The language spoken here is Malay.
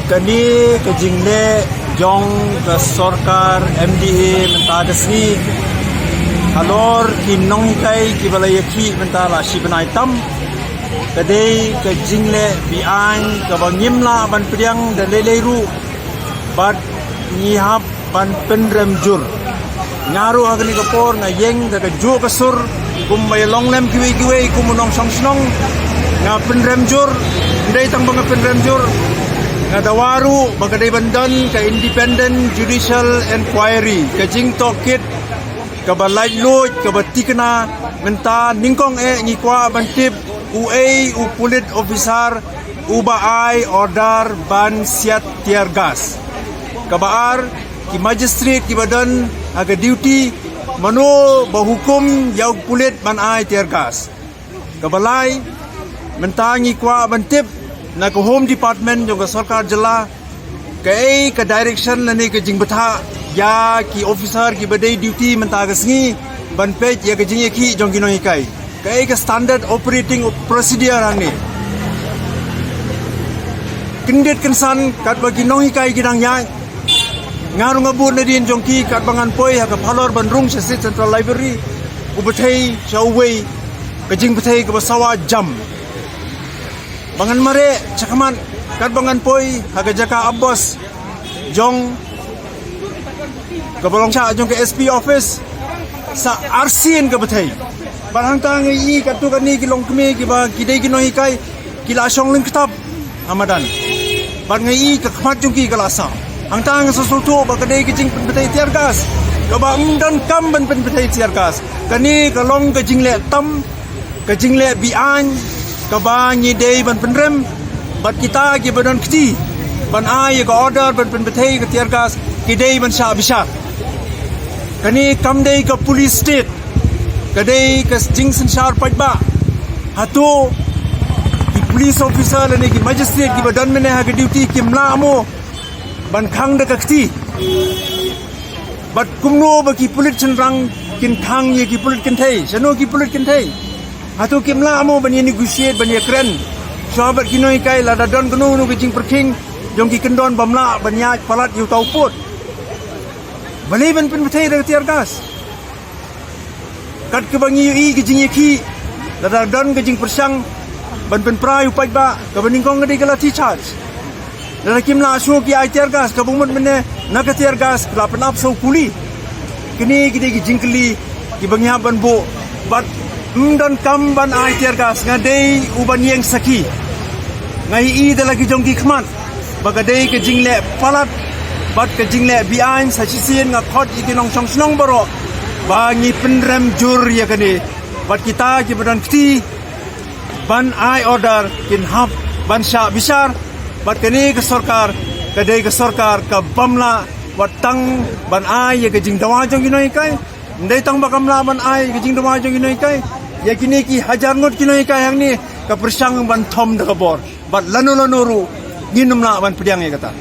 kani ke jingle jong ke sorkar MDA mentada sni alor ki nong kai ki balai ki mentala si benai tam kadai ke jingle bian ke bangimla ban priang dan leleru bat nyihap ban pendrem jur ngaru agni kapor ngayeng ke ju kasur kumbai longlem kiwi kumunong songsnong nga pendrem jur ndai tang bang pendrem jur ngadawaru bagadai bandan ke independent judicial inquiry ke jing tokit ke balai lut ke batikna menta ningkong ngikwa bantip u pulit officer uba ai order ban siat tiar gas kabar ki magistrate ki badan aga duty mano bahukum yaug pulit ban ai tiar gas kabalai menta ngikwa bantip na ke home department jong ke sarkar jela ke direction lani ke jing betha ya ki officer ki badai duty menta ke sngi ban page ya ke jing ki jong ginoi kai ke standard operating procedure ani kindet kensan kat bagi noi kai gidang ya ngaru ngabur nadin jong ki kat bangan poi ha ke phalor ban rung se central library ubathai shawway ke jing bethai ke basawa jam bangan mare cakaman kat bangan poi haga jaka abbas jong ke bolongcha jong ke SP office sa arsin ke bethai barang tang i katu kan ni kilong kemi ki ba kidai ki noi kai kila song ling kitab Ramadan ban ngai ke khmat jong ki kalasa ang tang sesuatu ba kadai ki jing bethai tiar gas ke ba dan kam ban bethai tiar gas kani kalong ke jing le tam ke jing le bian kabanyi day ban pendrem bat kita ki badan kti ban ai ke order ban bethai ke tiar gas ki day ban sha bisa kani kam day ke police state kadai ke jing sensar pajba hatu ki police officer lani ki magistrate ki badan mene ha ke duty ki mla amo ban khang de kti bat kumno ba ki police senrang kin khang ye ki police kin thai sano ki police kin thai hatu kimla amo bani negotiate bani kren sahabat kinoi kai lada don kenu nu kicing perking jong ki kendon bamla banya palat yu tau put bali ban pen bethai de tiar gas kat ke bangi i kicing ki lada don kicing persang ban pen prai upai ba ke baningkong ngadi kala ti charge lada kimla asu ki ai tiar gas ke bumut mene na ke tiar gas kala penap so kuli kini gide kicing kli ki bangi ban bo bat dan kam ban ai tiar gas ngadei uban yang saki ngai i de lagi jong ki khmat bagadei ke jingle palat bat ke jingle bian sa sisien nga khot ikinong song snong baro bangi pendrem jur ya kani bat kita ki badan kti ban ai order kin hap ban sha bisar bat kani ke sarkar kadai ke sarkar ka bamla watang ban ai ya ke jing dawa jong inoi kai ndai tang bakamla ban ai ke jing dawa jong inoi kai ya kini ki hajar ngot kinoi ka yang ni ka persang ban thom de kabor bat lanu ru nginum la ban pediang ya kata